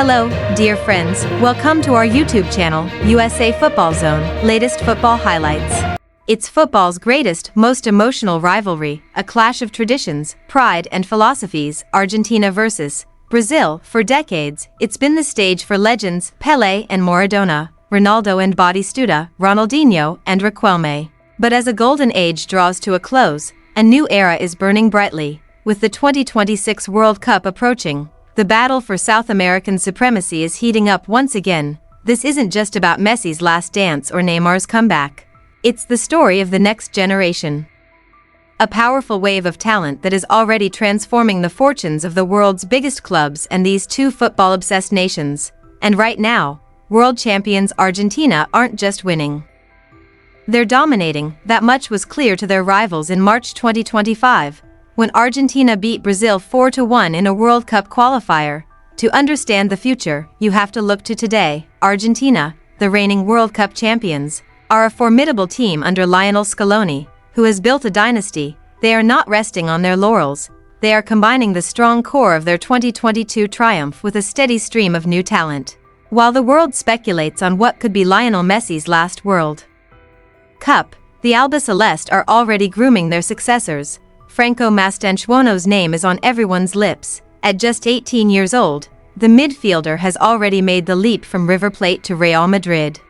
Hello, dear friends, welcome to our YouTube channel, USA Football Zone, latest football highlights. It's football's greatest, most emotional rivalry, a clash of traditions, pride and philosophies, Argentina versus Brazil. For decades, it's been the stage for legends, Pelé and Maradona, Ronaldo and Batistuta, Ronaldinho and Riquelme. But as a golden age draws to a close, a new era is burning brightly. With the 2026 World Cup approaching, the battle for South American supremacy is heating up once again. This isn't just about Messi's last dance or Neymar's comeback. It's the story of the next generation. A powerful wave of talent that is already transforming the fortunes of the world's biggest clubs and these two football-obsessed nations. And right now, world champions Argentina aren't just winning. They're dominating. That much was clear to their rivals in March 2025. When Argentina beat Brazil 4-1 in a World Cup qualifier. To understand the future, you have to look to today. Argentina, the reigning World Cup champions, are a formidable team under Lionel Scaloni, who has built a dynasty. They are not resting on their laurels. They are combining the strong core of their 2022 triumph with a steady stream of new talent. While the world speculates on what could be Lionel Messi's last World Cup, the Albiceleste are already grooming their successors. Franco Mastantuono's name is on everyone's lips. At just 18 years old, the midfielder has already made the leap from River Plate to Real Madrid.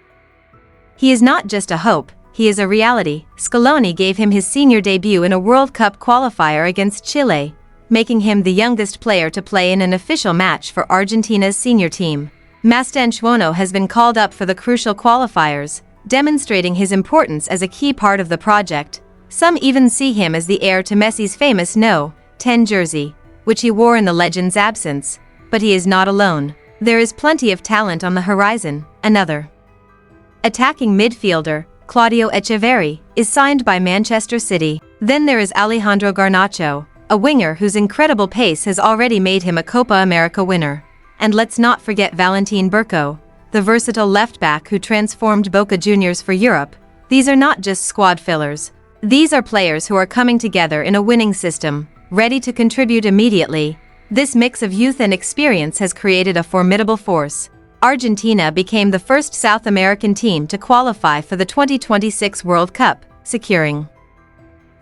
He is not just a hope, he is a reality. Scaloni gave him his senior debut in a World Cup qualifier against Chile, making him the youngest player to play in an official match for Argentina's senior team. Mastantuono has been called up for the crucial qualifiers, demonstrating his importance as a key part of the project. Some even see him as the heir to Messi's famous No. 10 jersey, which he wore in the legend's absence. But he is not alone. There is plenty of talent on the horizon. Another attacking midfielder, Claudio Echeverri, is signed by Manchester City. Then there is Alejandro Garnacho, a winger whose incredible pace has already made him a Copa America winner. And let's not forget Valentin Burco, the versatile left-back who transformed Boca Juniors for Europe. These are not just squad fillers. These are players who are coming together in a winning system, ready to contribute immediately. This mix of youth and experience has created a formidable force. Argentina became the first South American team to qualify for the 2026 World Cup, securing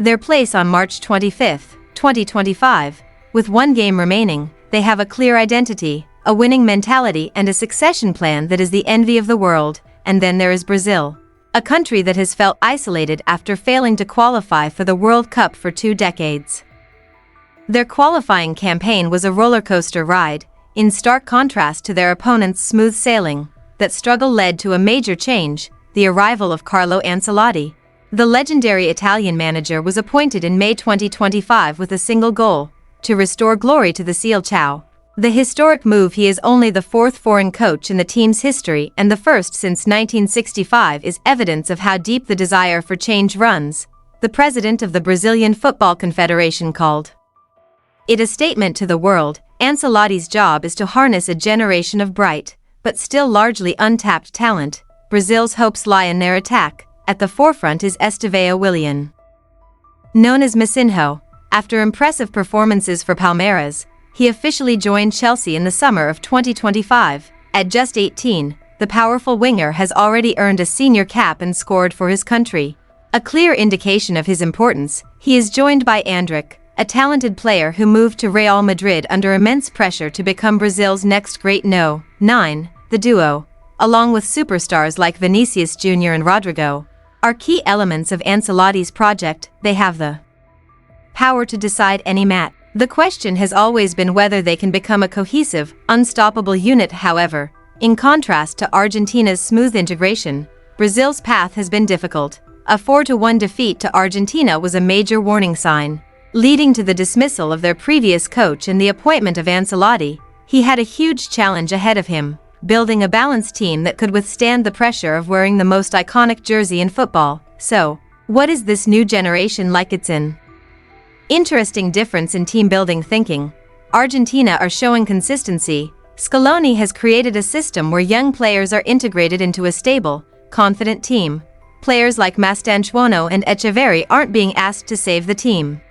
their place on March 25, 2025. With one game remaining, they have a clear identity, a winning mentality and a succession plan that is the envy of the world. And then there is Brazil, a country that has felt isolated after failing to qualify for the World Cup for 2 decades. Their qualifying campaign was a rollercoaster ride, in stark contrast to their opponents' smooth sailing. That struggle led to a major change, the arrival of Carlo Ancelotti. The legendary Italian manager was appointed in May 2025 with a single goal: to restore glory to the Selecao. The historic move. He is only the 4th foreign coach in the team's history and the first since 1965 is evidence of how deep the desire for change runs. The president of the Brazilian Football Confederation called it a statement to the world. Ancelotti's job is to harness a generation of bright, but still largely untapped talent. Brazil's hopes lie in their attack. At the forefront is Estevao Willian, known as Messinho. After impressive performances for Palmeiras, he officially joined Chelsea in the summer of 2025. At just 18, the powerful winger has already earned a senior cap and scored for his country. A clear indication of his importance, he is joined by Endrick, a talented player who moved to Real Madrid under immense pressure to become Brazil's next great No. 9. The duo, along with superstars like Vinicius Jr and Rodrigo, are key elements of Ancelotti's project. They have the power to decide any match. The question has always been whether they can become a cohesive, unstoppable unit. However, in contrast to Argentina's smooth integration, Brazil's path has been difficult. A 4-1 defeat to Argentina was a major warning sign, leading to the dismissal of their previous coach and the appointment of Ancelotti. He had a huge challenge ahead of him, building a balanced team that could withstand the pressure of wearing the most iconic jersey in football. So, what is this new generation like? It's an interesting difference in team-building thinking. Argentina are showing consistency. Scaloni has created a system where young players are integrated into a stable, confident team. Players like Mastantuono and Echeverri aren't being asked to save the team.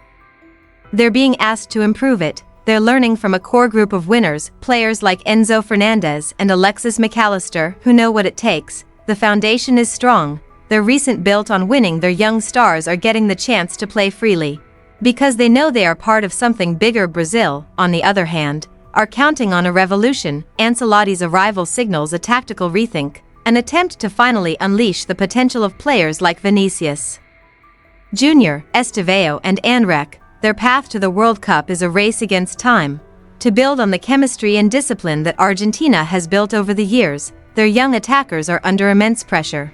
They're being asked to improve it. They're learning from a core group of winners, players like Enzo Fernandez and Alexis McAllister, who know what it takes. The foundation is strong. Their recent built on winning, their young stars are getting the chance to play freely. Because they know they are part of something bigger. Brazil, on the other hand, are counting on a revolution. Ancelotti's arrival signals a tactical rethink, an attempt to finally unleash the potential of players like Vinicius Jr, Estevao and Endrick. Their path to the World Cup is a race against time. To build on the chemistry and discipline that Argentina has built over the years, their young attackers are under immense pressure.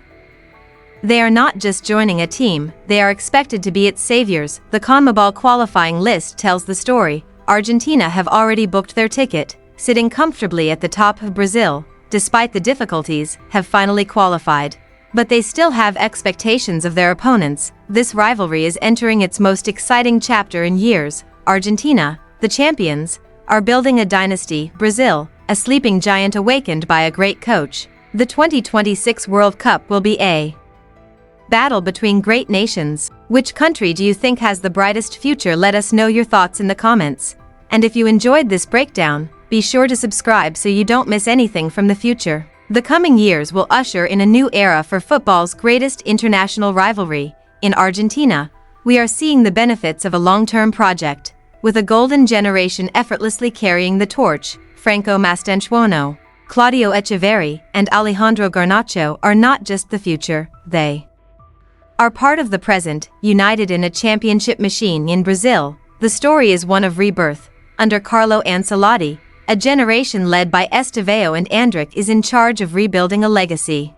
They are not just joining a team, they are expected to be its saviors. The CONMEBOL qualifying list tells the story. Argentina have already booked their ticket, sitting comfortably at the top of Brazil, despite the difficulties, have finally qualified. But they still have expectations of their opponents. This rivalry is entering its most exciting chapter in years. Argentina, the champions, are building a dynasty. Brazil, a sleeping giant awakened by a great coach. The 2026 World Cup will be a battle between great nations. Which country do you think has the brightest future? Let us know your thoughts in the comments. And if you enjoyed this breakdown, be sure to subscribe so you don't miss anything from the future. The coming years will usher in a new era for football's greatest international rivalry. In Argentina, we are seeing the benefits of a long-term project, with a golden generation effortlessly carrying the torch. Franco Mastantuono, Claudio Echeverri, and Alejandro Garnacho are not just the future, they are part of the present, united in a championship machine. In Brazil, the story is one of rebirth. Under Carlo Ancelotti, a generation led by Estevao and Endrick is in charge of rebuilding a legacy.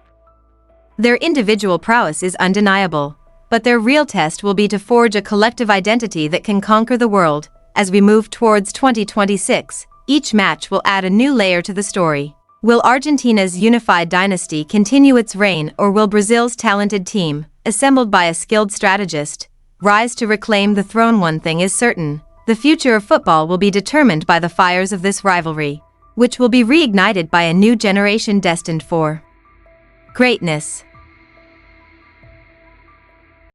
Their individual prowess is undeniable, but their real test will be to forge a collective identity that can conquer the world. As we move towards 2026, each match will add a new layer to the story. Will Argentina's unified dynasty continue its reign, or will Brazil's talented team, assembled by a skilled strategist, rise to reclaim the throne? One thing is certain. The future of football will be determined by the fires of this rivalry, which will be reignited by a new generation destined for greatness.